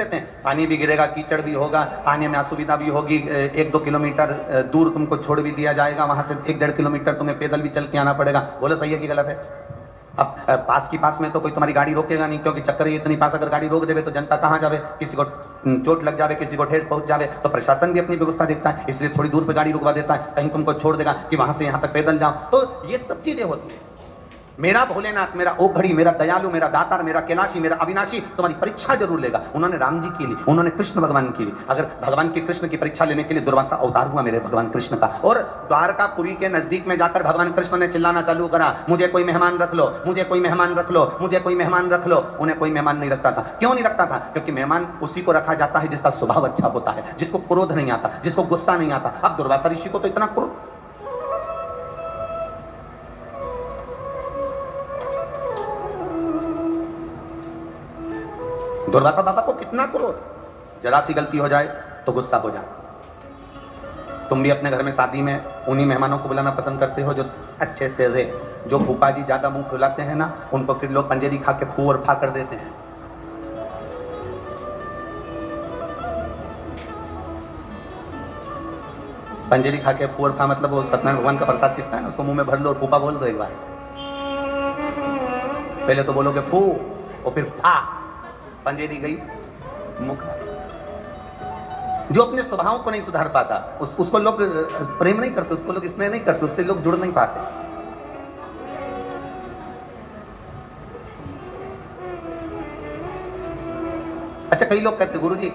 लेते हैं, पानी भी गिरेगा, कीचड़ भी होगा, आने में असुविधा भी होगी, 1-2 किलोमीटर दूर तुमको छोड़ भी दिया जाएगा, वहां से 1-1.5 किलोमीटर तुम्हें पैदल भी चल के आना पड़ेगा। बोलो सही है कि गलत है? अब पास में तो कोई तुम्हारी गाड़ी रोकेगा नहीं, क्योंकि चक्कर ही इतनी पास, अगर गाड़ी रोक देवे तो जनता कहाँ जावे, किसी को चोट लग जावे, किसी को ठेस पहुंच जावे, तो प्रशासन भी अपनी व्यवस्था देखता है, इसलिए थोड़ी दूर पे गाड़ी रुकवा देता है, कहीं तुमको छोड़ देगा कि वहां से यहाँ तक पैदल जाओ। तो ये सब चीजें होती है। मेरा भोलेनाथ, मेरा ओघड़ी, मेरा दयालु, मेरा दातार, मेरा कैलाशी, मेरा अविनाशी तुम्हारी परीक्षा जरूर लेगा। उन्होंने राम जी की ली, उन्होंने कृष्ण भगवान की ली। अगर भगवान के कृष्ण की परीक्षा लेने के लिए दुर्वासा अवतार हुआ मेरे भगवान कृष्ण का, और द्वारकापुरी के नजदीक में जाकर भगवान कृष्ण ने चिल्लाना चालू करा, मुझे कोई मेहमान रख लो, मुझे कोई मेहमान रख लो, मुझे कोई मेहमान रख लो। उन्हें कोई मेहमान नहीं रखता था। क्यों नहीं रखता था? क्योंकि मेहमान उसी को रखा जाता है जिसका स्वभाव अच्छा होता है, जिसको क्रोध नहीं आता, जिसको गुस्सा नहीं आता। अब दुर्वासा ऋषि को तो इतना क्रोध, दुर्वासा बाबा को कितना क्रोध, जरा सी गलती हो जाए तो गुस्सा हो जाए। तुम भी अपने घर में शादी में उन्हीं मेहमानों को बुलाना पसंद करते हो जो अच्छे से रहे। जो फूफा जी ज्यादा मुंह फुलाते हैं ना, उनको फिर लोग पंजेरी खा के फू और फा कर देते हैं। पंजेरी खा के फू और फा मतलब वो सत्यनारायण भगवान का प्रसाद सीखता है ना, उसको मुंह में भर लो और फूफा बोल दो एक बार। पहले तो बोलोगे फू और फिर फा, पंजेरी गई मुख। जो अपने स्वभाव को नहीं सुधार पाता उसको लोग प्रेम नहीं करते, उसको लोग स्नेह नहीं करते, उससे लोग जुड़ नहीं पाते। अच्छा, कई लोग कहते गुरुजी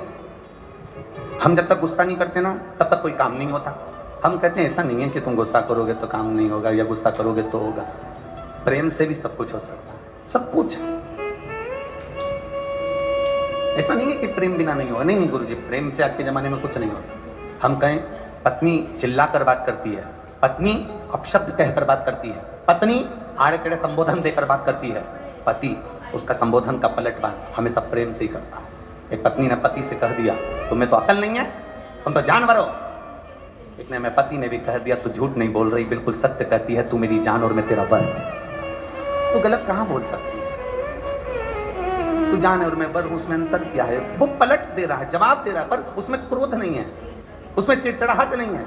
हम जब तक गुस्सा नहीं करते ना तब तक कोई काम नहीं होता। हम कहते हैं ऐसा नहीं है कि तुम गुस्सा करोगे तो काम नहीं होगा, या गुस्सा करोगे तो होगा। प्रेम से भी सब कुछ हो सकता है, सब कुछ। ऐसा नहीं है कि प्रेम बिना नहीं होगा। नहीं गुरुजी, प्रेम से आज के जमाने में कुछ नहीं होगा। हम कहें पत्नी चिल्लाकर बात करती है, पत्नी अपशब्द कहकर बात करती है, पत्नी आड़े टेढ़े संबोधन देकर बात करती है, पति उसका संबोधन का पलटवार हमेशा प्रेम से ही करता है। एक पत्नी ने पति से कह दिया तुम्हें तो अकल नहीं है, तुम तो जानवर हो। इतने में पति ने भी कह दिया तू झूठ नहीं बोल रही, बिल्कुल सत्य कहती है, तू मेरी जान और मैं तेरा वर। तो गलत कहाँ बोल सकती है? तू जान और मैं वर, उसमें अंतर क्या है? वो पलट दे रहा है, जवाब दे रहा है, पर उसमें क्रोध नहीं है, उसमें चिड़चिड़ाहट नहीं है,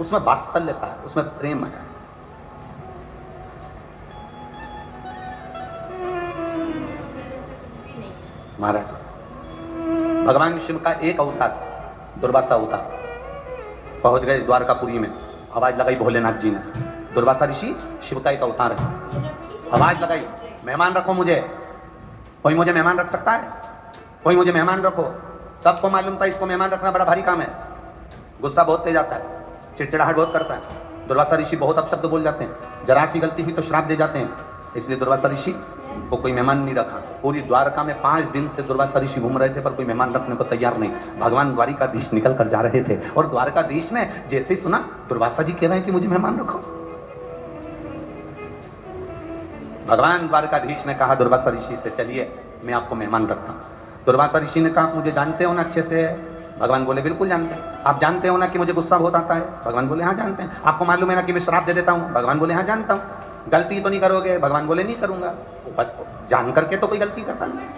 उसमें वात्सल्य का है, उसमें प्रेम है। महाराज भगवान शिव का एक अवतार दुर्वासा अवतार पहुंच गए द्वारकापुरी में। आवाज लगाई भोलेनाथ जी ने, दुर्वासा ऋषि शिव का एक अवतार है। आवाज लगाई मेहमान रखो मुझे। कोई मुझे मेहमान रख सकता है? कोई मुझे मेहमान रखो। सबको मालूम था इसको मेहमान रखना बड़ा भारी काम है। गुस्सा बहुत तेज आता है, चिड़चिड़ाहट बहुत करता है। दुर्वासा ऋषि बहुत अपशब्द बोल जाते हैं, जरा सी गलती हुई तो श्राप दे जाते हैं। इसलिए दुर्वासा ऋषि को कोई मेहमान नहीं रखा। पूरी द्वारका में 5 दिन से दुर्वासा ऋषि घूम रहे थे, पर कोई मेहमान रखने को तैयार नहीं। भगवान द्वारिकाधीश निकल कर जा रहे थे और द्वारकाधीश ने जैसे ही सुना दुर्वासा जी कह रहे हैं कि मुझे मेहमान रखो, भगवान द्वारकाधीश ने कहा दुर्वासा ऋषि से चलिए मैं आपको मेहमान रखता हूँ। दुर्वासा ऋषि ने कहा मुझे जानते हो ना अच्छे से? भगवान बोले बिल्कुल जानते हैं। आप जानते हो ना कि मुझे गुस्सा बहुत आता है? भगवान बोले हाँ जानते हैं। आपको मालूम है ना कि मैं श्राप दे देता हूँ? भगवान बोले हाँ जानता हूँ। गलती तो नहीं करोगे? भगवान बोले नहीं करूंगा। जान करके तो कोई गलती करता नहीं।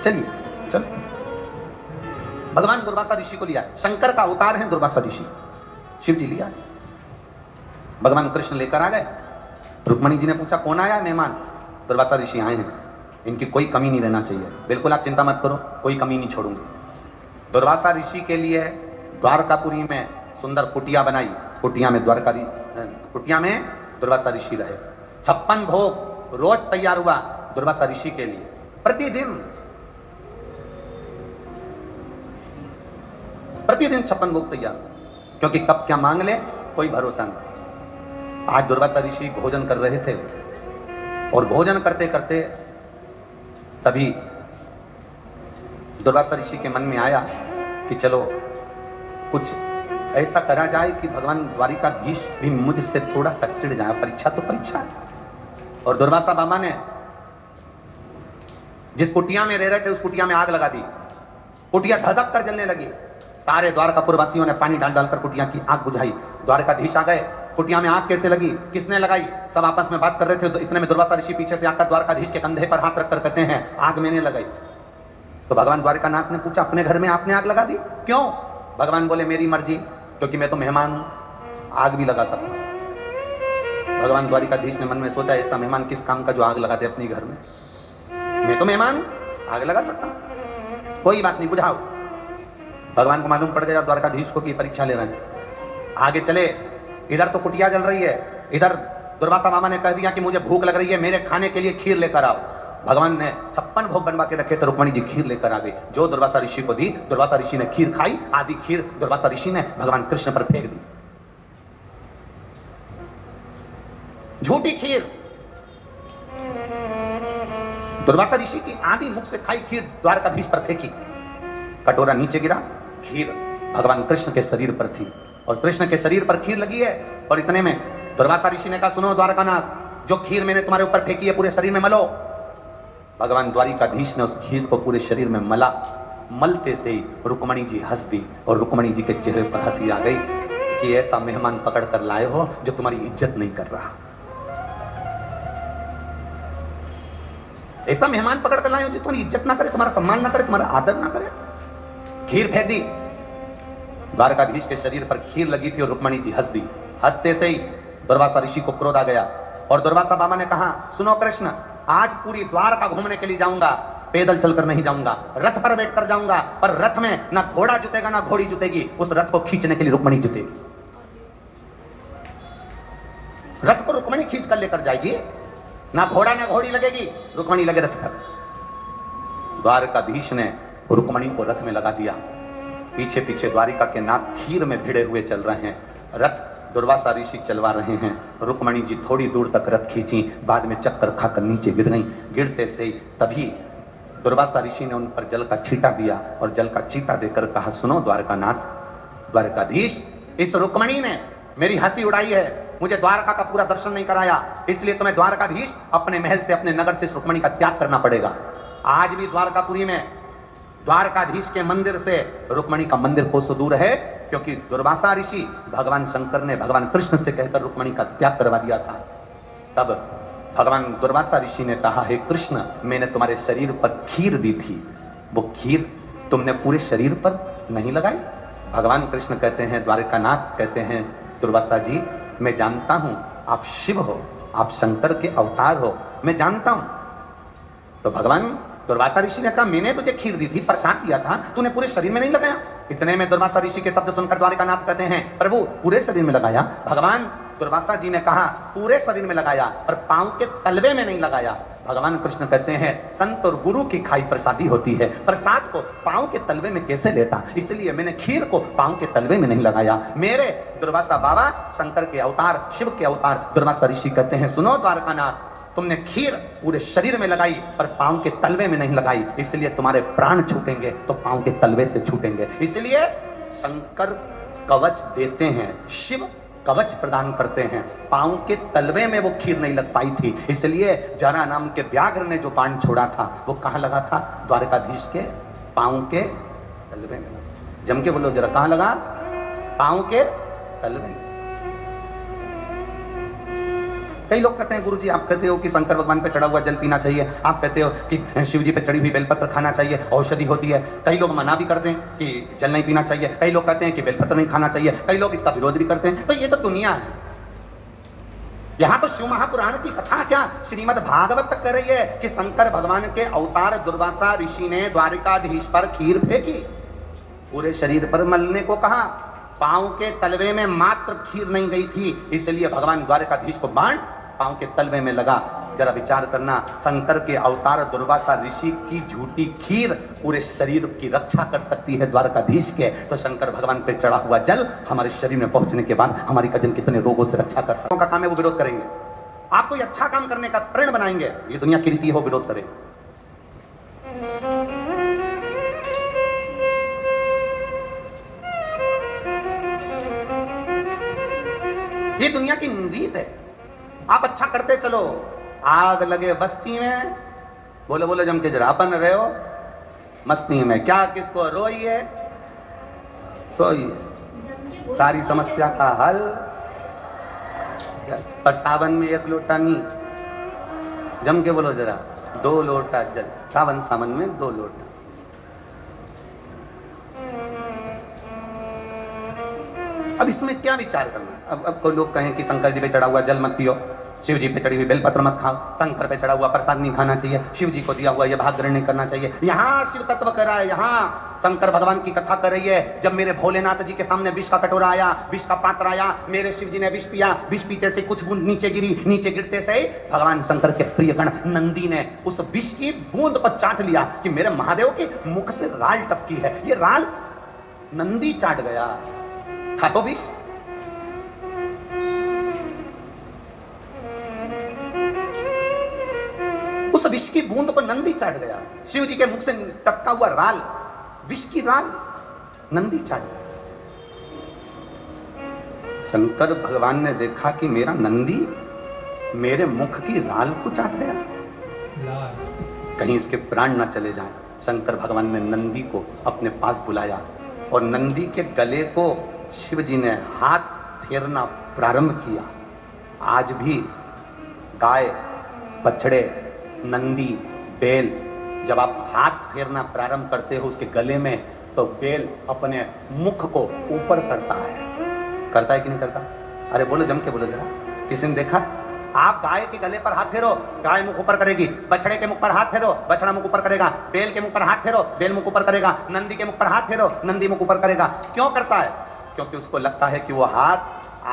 चलिए चलो, भगवान दुर्वासा ऋषि को लिया है। शंकर का अवतार है दुर्वासा ऋषि, शिव जी लिया। भगवान कृष्ण लेकर आ गए। रुक्मणी जी ने पूछा कौन आया मेहमान? दुर्वासा ऋषि आए हैं, इनकी कोई कमी नहीं रहना चाहिए। बिल्कुल आप चिंता मत करो, कोई कमी नहीं छोड़ूंगी। दुर्वासा ऋषि के लिए द्वारकापुरी में सुंदर कुटिया बनाई। कुटिया में दुर्वासा ऋषि रहे। 56 भोग रोज तैयार हुआ दुर्वासा ऋषि के लिए, प्रतिदिन 56 भोग तैयार, क्योंकि कब क्या मांग ले कोई भरोसा नहीं। आज दुर्वासा ऋषि भोजन कर रहे थे और भोजन करते करते तभी दुर्वासा ऋषि के मन में आया कि चलो कुछ ऐसा करा जाए कि भगवान द्वारिकाधीश भी मुझसे थोड़ा सा चिढ़ जाए। परीक्षा तो परीक्षा है। और दुर्वासा बाबा ने जिस कुटिया में रह रहे थे उस कुटिया में आग लगा दी। कुटिया धधक कर जलने लगी। सारे द्वारकापुर वासियों ने पानी डाल डालकर कुटिया की आग बुझाई। द्वारकाधीश आ गए कुटिया में आग कैसे लगी, किसने लगाई? सब आपस में बात कर रहे थे, तो इतने में दुर्वासा ऋषि पीछे से आकर द्वारकाधीश के कंधे पर हाथ रखकर कहते हैं आग मैंने लगाई। तो भगवान द्वारकानाथ ने पूछा अपने घर में आपने आग लगा दी, क्यों? भगवान बोले मेरी मर्जी, क्योंकि मैं तो मेहमान हूं, आग भी लगा सकता हूं। भगवान द्वारकाधीश ने मन में सोचा ऐसा मेहमान किस काम का जो आग लगा दे अपने घर में, मैं तो मेहमान आग लगा सकता हूं, कोई बात नहीं बुझाओ। भगवान को मालूम पड़ गया द्वारकाधीश को कि परीक्षा ले रहे हैं। आगे चले, इधर तो कुटिया जल रही है, इधर दुर्वासा मामा ने कह दिया कि मुझे भूख लग रही है, मेरे खाने के लिए खीर लेकर आओ। भगवान ने 56 भोग बनवा के रखे तो रुक्मणी जी खीर लेकर आ गई, जो दुर्वासा ऋषि को दी। दुर्वासा ऋषि ने खीर खाई, आधी खीर दुर्वासा ऋषि ने भगवान कृष्ण पर फेंक दी। झूठी खीर, दुर्वासा ऋषि की आधी मुख से खाई खीर द्वारकाधीश पर फेंकी, कटोरा नीचे गिरा, खीर भगवान कृष्ण के शरीर पर थी और कृष्ण के शरीर पर खीर लगी है। और इतने में दुर्वासा ऋषि ने कहा सुनो द्वारकानाथ, जो खीर मैंने तुम्हारे ऊपर फेंकी है पूरे शरीर में मलो। भगवान द्वारिकाधीश ने उस खीर को पूरे शरीर में मला। मलते से ही रुक्मणी जी हंस दी और रुक्मणी जी के चेहरे पर हंसी आ गई कि ऐसा मेहमान पकड़ कर लाए हो जो तुम्हारी इज्जत नहीं कर रहा, ऐसा मेहमान पकड़ कर लाए हो जो तुम्हारी इज्जत ना करे, तुम्हारा सम्मान ना करे, तुम्हारा आदर ना करे। खीर फेंक दी, द्वारकाधीश के शरीर पर खीर लगी थी और रुक्मणी जी हंस दी। हंसते से ही दुर्वासा ऋषि को क्रोध आ गया और दुर्वासा बाबा ने कहा सुनो कृष्ण, आज पूरी द्वारका घूमने के लिए जाऊंगा, पैदल चलकर नहीं जाऊंगा, रथ पर बैठकर जाऊंगा, पर रथ में ना घोड़ा जुतेगा ना घोड़ी जुतेगी, उस रथ को खींचने के लिए रुक्मणी जुतेगी। रथ को रुक्मणी खींच कर लेकर जाएगी, ना घोड़ा ना घोड़ी लगेगी, रुक्मणी लगे रथ पर। द्वारकाधीश ने रुक्मणी को रथ में लगा दिया, पीछे पीछे द्वारिका के नाथ खीर में भिड़े हुए चल रहे हैं, रथ दुर्वासा ऋषि चलवा रहे हैं। रुक्मणी जी थोड़ी दूर तक रथ खींची, बाद में चक्कर खाकर नीचे गिर गई। गिरते से ही तभी दुर्वासा ऋषि ने उन पर जल का छींटा दिया और जल का छींटा देकर कहा सुनो द्वारकानाथ, द्वारकाधीश, इस रुक्मणी ने मेरी हंसी उड़ाई है, मुझे द्वारका का पूरा दर्शन नहीं कराया, इसलिए तुम्हें द्वारकाधीश अपने महल से अपने नगर से इस रुक्मणी का त्याग करना पड़ेगा। आज भी द्वारकापुरी में द्वारकाधीश के मंदिर से रुक्मणी का मंदिर कोसों दूर है, क्योंकि दुर्वासा ऋषि भगवान शंकर ने भगवान कृष्ण से कहकर रुक्मणी का त्याग करवा दिया था। तब भगवान दुर्वासा ऋषि ने कहा हे कृष्ण, मैंने तुम्हारे शरीर पर खीर दी थी, वो खीर तुमने पूरे शरीर पर नहीं लगाई। भगवान कृष्ण कहते हैं, द्वारकानाथ कहते हैं दुर्वासा जी, मैं जानता हूं आप शिव हो, आप शंकर के अवतार हो, मैं जानता हूं। तो भगवान दुर्वासा ऋषि ने कहा मैंने तुझे खीर दी थी, प्रसाद दिया था, तूने पूरे शरीर में नहीं लगाया। इतने में दुर्वासा ऋषि के शब्द सुनकर द्वारकानाथ कहते हैं प्रभु पूरे शरीर में लगाया। भगवान दुर्वासा जी ने कहा पूरे शरीर में लगाया, पर पांव के तलवे में नहीं लगाया। भगवान कृष्ण कहते हैं संत और गुरु की खाई प्रसादी होती है, प्रसाद को पांव के तलवे में कैसे लेता, इसलिए मैंने खीर को पांव के तलवे में नहीं लगाया। मेरे दुर्वासा बाबा शंकर के अवतार, शिव के अवतार दुर्वासा ऋषि कहते हैं सुनो द्वारकानाथ, तुमने खीर पूरे शरीर में लगाई पर पांव के तलवे में नहीं लगाई, इसलिए तुम्हारे प्राण छूटेंगे तो पांव के तलवे से छूटेंगे। इसलिए शंकर कवच देते हैं, शिव कवच प्रदान करते हैं, पांव के तलवे में वो खीर नहीं लग पाई थी, इसलिए जरा नाम के व्याघ्र ने जो बाण छोड़ा था वो कहाँ लगा था, द्वारकाधीश के पांव के तलवे में लगा। जम के बोलो जरा, कहाँ लगा, पांव के तलवे में। कई लोग कहते हैं गुरुजी आप कहते हो कि शंकर भगवान पे चढ़ा हुआ जल पीना चाहिए, आप कहते हो कि शिव जी पे चढ़ी हुई बेलपत्र खाना चाहिए, औषधि होती है। कई लोग मना भी करते हैं कि जल नहीं पीना चाहिए, कई लोग कहते हैं कि बेलपत्र नहीं खाना चाहिए, कई लोग इसका विरोध भी करते हैं। तो ये तो दुनिया है, यहाँ तो शिव महापुराण की कथा क्या श्रीमद् भागवत तक कह रही है कि शंकर भगवान के अवतार दुर्वासा ऋषि ने द्वारिकाधीश पर खीर फेंकी, पूरे शरीर पर मलने को कहा, पांव के तलवे में मात्र खीर नहीं गई थी, इसलिए भगवान द्वारकाधीश को बाण पांव के तलवे में लगा। जरा विचार करना, शंकर के अवतार दुर्वासा ऋषि की झूठी खीर पूरे शरीर की रक्षा कर सकती है द्वारकाधीश के, तो शंकर भगवान पे चढ़ा हुआ जल हमारे शरीर में पहुंचने के बाद हमारी कजन कितने रोगों से रक्षा कर सकता का काम है, वो विरोध करेंगे। आप कोई अच्छा काम करने का प्रेरण बनाएंगे, ये दुनिया की रीति हो, विरोध करेगा। ये दुनिया की रीत है। आप अच्छा करते चलो, आग लगे बस्ती में, बोले बोले जम के जरा अपन रहे हो मस्ती में, क्या किसको रोइए सोइए, सारी समस्या का हल क्या पर सावन में 1 लोटा नहीं, जम के बोलो जरा, 2 लोटा जल। सावन में 2 लोटा। अब इसमें क्या विचार करना? अब कोई लोग कहें कि शंकर जी पे चढ़ा हुआ जल मत पियो, शिव जी पे चढ़ी हुई बेलपत्र मत खाओ, शंकर पे चढ़ा हुआ प्रसाद नहीं खाना चाहिए, शिव जी को दिया हुआ ये भाग ग्रहण नहीं करना चाहिए। यहाँ शिव तत्व कर रहा है, यहाँ शंकर भगवान की कथा कर रही है। जब मेरे भोलेनाथ जी के सामने विष का कटोरा आया, विष का पात्र आया, मेरे शिव जी ने विष पिया, विष पीते से कुछ बूंद नीचे गिरी, नीचे गिरते से भगवान शंकर के प्रिय गण नंदी ने उस विष की बूंद को चाट लिया कि मेरे महादेव के मुख से राल टपकी है। ये राल नंदी चाट गया, था तो विष। उस विष की बूंद को नंदी चाट गया। शिव जी के मुख से टपका हुआ राल, विष की राल नंदी चाट गया। शंकर भगवान ने देखा कि मेरा नंदी मेरे मुख की राल को चाट गया, कहीं इसके प्राण ना चले जाएं। शंकर भगवान ने नंदी को अपने पास बुलाया और नंदी के गले को शिव जी ने हाथ फेरना प्रारंभ किया। आज भी गाय, बछड़े, नंदी, बेल, जब आप हाथ फेरना प्रारंभ करते हो उसके गले में, तो बेल अपने मुख को ऊपर करता है कि नहीं करता? अरे बोलो, जम के बोलो जरा। किसी ने देखा? आप गाय के गले पर हाथ फेरो, गाय मुख ऊपर करेगी। बछड़े के मुख पर हाथ फेरो, बछड़ा मुख ऊपर करेगा। बेल के मुख पर हाथ फेरो, बेल मुख ऊपर करेगा। नंदी के मुख पर हाथ फेरो, नंदी मुख ऊपर करेगा। क्यों करता है? क्योंकि उसको लगता है कि वो हाथ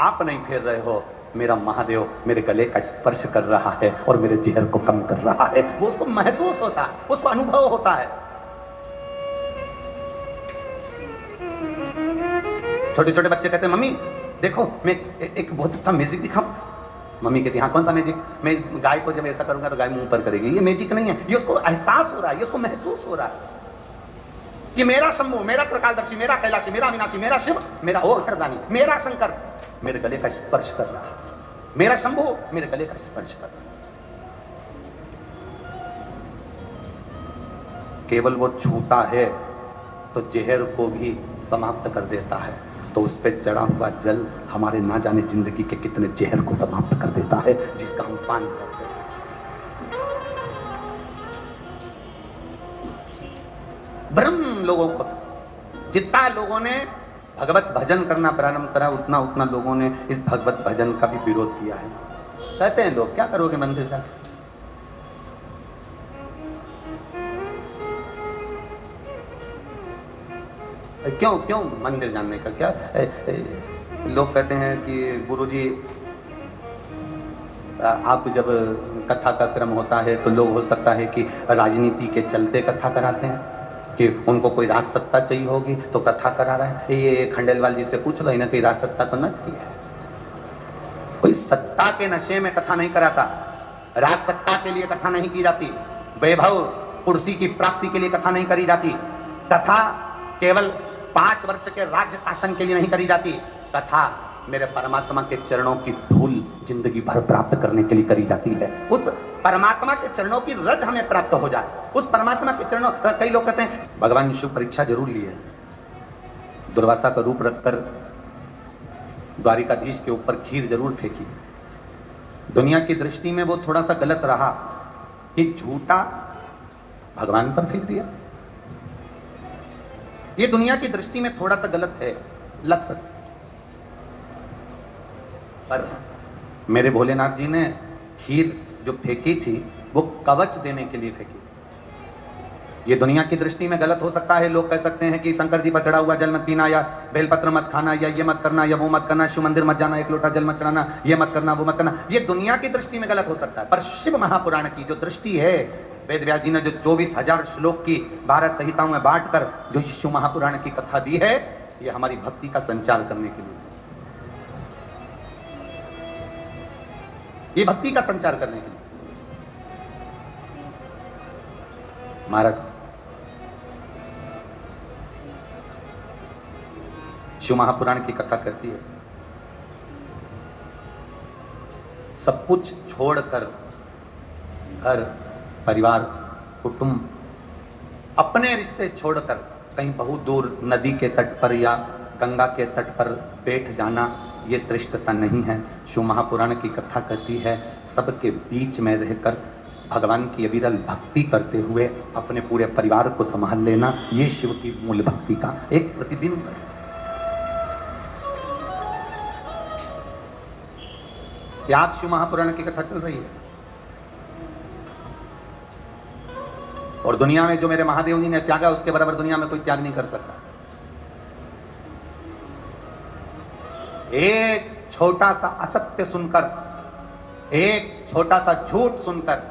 आप नहीं फेर रहे हो, मेरा महादेव मेरे गले का स्पर्श कर रहा है और मेरे जहर को कम कर रहा है। वो उसको महसूस होता है, उसको अनुभव होता है। छोटे छोटे बच्चे कहते हैं, मम्मी देखो मैं एक बहुत अच्छा मैजिक दिखाऊं। मम्मी कहती है, हाँ कौन सा मैजिक? मैं गाय को जब ऐसा करूंगा तो गाय मुंह ऊपर करेगी। ये मैजिक नहीं है, ये उसको एहसास हो रहा है, ये उसको महसूस हो रहा है कि मेरा शंभु, मेरा त्रिकालदर्शी, मेरा कैलाशी, मेरा अविनाशी, मेरा शिव, मेरा ओघरदानी, मेरा शंकर मेरे गले का स्पर्श कर रहा है। मेरा शंभु मेरे गले का स्पर्श कर रहा है। केवल वो छूता है तो जहर को भी समाप्त कर देता है। तो उस पे चढ़ा हुआ जल हमारे ना जाने जिंदगी के कितने जहर को समाप्त कर देता है, जिसका हम पान करते हैं। ब्रह्म लोगों को, जितना लोगों ने भगवत भजन करना प्रारंभ करा, उतना उतना लोगों ने इस भगवत भजन का भी विरोध किया है। कहते हैं लोग, क्या करोगे मंदिर जाके? क्यों मंदिर जाने का क्या? लोग कहते हैं कि गुरुजी आप जब कथा का क्रम होता है तो लोग हो सकता है कि राजनीति के चलते कथा कराते हैं, कि उनको कोई राज सत्ता चाहिए होगी तो कथा करा रहा है। ये खंडेलवाल जी से पूछ लो, इन्हें कोई राज सत्ता तो न चाहिए। कोई सत्ता के नशे में कथा नहीं कराता, राज सत्ता के लिए कथा नहीं की जाती, वैभव कुर्सी की प्राप्ति के लिए कथा नहीं करी जाती। कथा केवल 5 वर्ष के राज्य शासन के लिए नहीं करी जाती। कथा मेरे परमात्मा के चरणों की धूल जिंदगी भर प्राप्त करने के लिए करी जाती है। उस परमात्मा के चरणों की रज हमें प्राप्त हो जाए, उस परमात्मा के चरणों। कई लोग कहते हैं भगवान शिव परीक्षा जरूर ली है, दुर्वासा का रूप रखकर द्वारिकाधीश के ऊपर खीर जरूर फेंकी। दुनिया की दृष्टि में वो थोड़ा सा गलत रहा कि झूठा भगवान पर फेंक दिया। ये दुनिया की दृष्टि में थोड़ा सा गलत है, लग सकता, पर मेरे भोलेनाथ जी ने खीर जो फेंकी थी वो कवच देने के लिए फेंकी थी। ये दुनिया की दृष्टि में गलत हो सकता है। लोग कह सकते हैं कि शंकर जी पर चढ़ा हुआ जल मत पीना, या बेलपत्र मत खाना, या ये मत करना, या वो मत करना, शिव मंदिर मत जाना, 1 लोटा जल मत चढ़ाना, ये मत करना, वो मत करना। ये दुनिया की दृष्टि में गलत हो सकता है, पर शिव महापुराण की जो दृष्टि है, वेद व्यास जी ने जो 24,000 श्लोक की 12 संहिताओं में बांटकर जो शिव महापुराण की कथा दी है, ये हमारी भक्ति का संचार करने के लिए, ये भक्ति का संचार करने के लिए। महाराज शिव महापुराण की कथा कहती है, सब कुछ छोड़कर, घर परिवार कुटुंब, अपने रिश्ते छोड़कर कहीं बहुत दूर नदी के तट पर या गंगा के तट पर बैठ जाना ये श्रेष्ठता नहीं है। शिव महापुराण की कथा कहती है सबके बीच में रहकर भगवान की अविरल भक्ति करते हुए अपने पूरे परिवार को संभाल लेना, ये शिव की मूल भक्ति का एक प्रतिबिंब है। त्याग शिव महापुराण की कथा चल रही है। और दुनिया में जो मेरे महादेव जी ने त्यागा उसके बराबर दुनिया में कोई त्याग नहीं कर सकता। एक छोटा सा असत्य सुनकर, एक छोटा सा झूठ सुनकर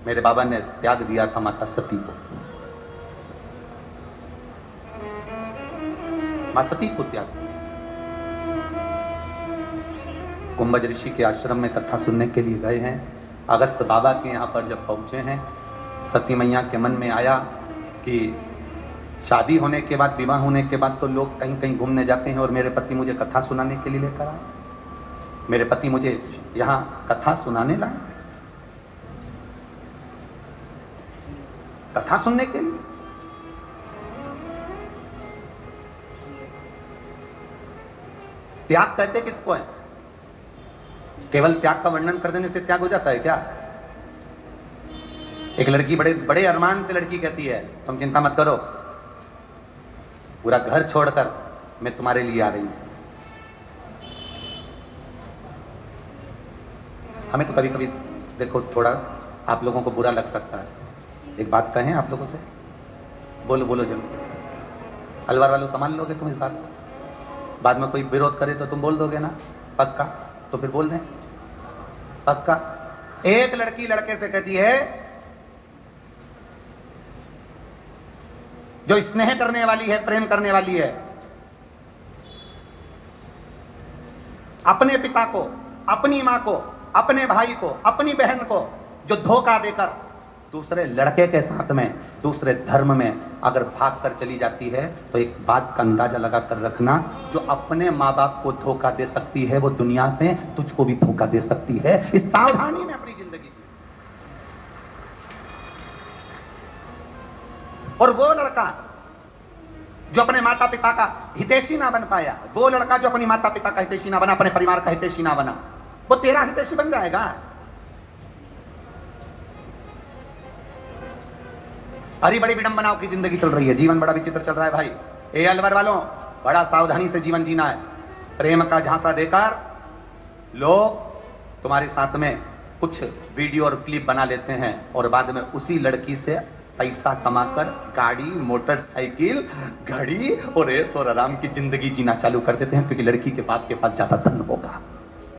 मेरे बाबा ने त्याग दिया था माता सती को। मां सती को त्याग दिया। कुंभज ऋषि के आश्रम में कथा सुनने के लिए गए हैं। अगस्त बाबा के यहाँ पर जब पहुंचे हैं, सती मैया के मन में आया कि शादी होने के बाद, विवाह होने के बाद तो लोग कहीं कहीं घूमने जाते हैं और मेरे पति मुझे कथा सुनाने के लिए लेकर आए। मेरे पति मुझे यहाँ कथा सुनाने लाए, कथा सुनने के लिए। त्याग कहते किसको है? केवल त्याग का वर्णन कर देने से त्याग हो जाता है क्या? एक लड़की बड़े बड़े अरमान से लड़की कहती है तुम चिंता मत करो, पूरा घर छोड़कर मैं तुम्हारे लिए आ रही हूं। हमें तो कभी कभी देखो थोड़ा आप लोगों को बुरा लग सकता है, एक बात कहें आप लोगों से, बोलो बोलो जरूर। अलवर वालों संभाल लोगे तुम इस बात को? बाद में कोई विरोध करे तो तुम बोल दोगे ना पक्का? तो फिर बोल दें पक्का। एक लड़की लड़के से कहती है, जो स्नेह करने वाली है, प्रेम करने वाली है, अपने पिता को, अपनी मां को, अपने भाई को, अपनी बहन को जो धोखा देकर दूसरे लड़के के साथ में, दूसरे धर्म में अगर भाग कर चली जाती है, तो एक बात का अंदाजा लगा कर रखना, जो अपने माँ बाप को धोखा दे सकती है वो दुनिया में तुझको भी धोखा दे सकती है। इस सावधानी में अपनी जिंदगी जी। और वो लड़का जो अपने माता पिता का हितैषी ना बन पाया, वो लड़का जो अपनी माता पिता का हितैषी ना बना, अपने परिवार का हितैषी ना बना, वो तेरा हितैषी बन जाएगा। हरी बड़ी विडंबनाओं की जिंदगी चल रही है, जीवन बड़ा विचित्र चल रहा है भाई। ए अलवर वालों, बड़ा सावधानी से जीवन जीना है। प्रेम का झांसा देकर लोग तुम्हारे साथ में कुछ वीडियो और क्लिप बना लेते हैं और बाद में उसी लड़की से पैसा कमाकर गाड़ी, मोटरसाइकिल, घड़ी और ऐश और आराम की जिंदगी जीना चालू कर देते हैं, क्योंकि लड़की के बाप के पास ज्यादा धन होगा।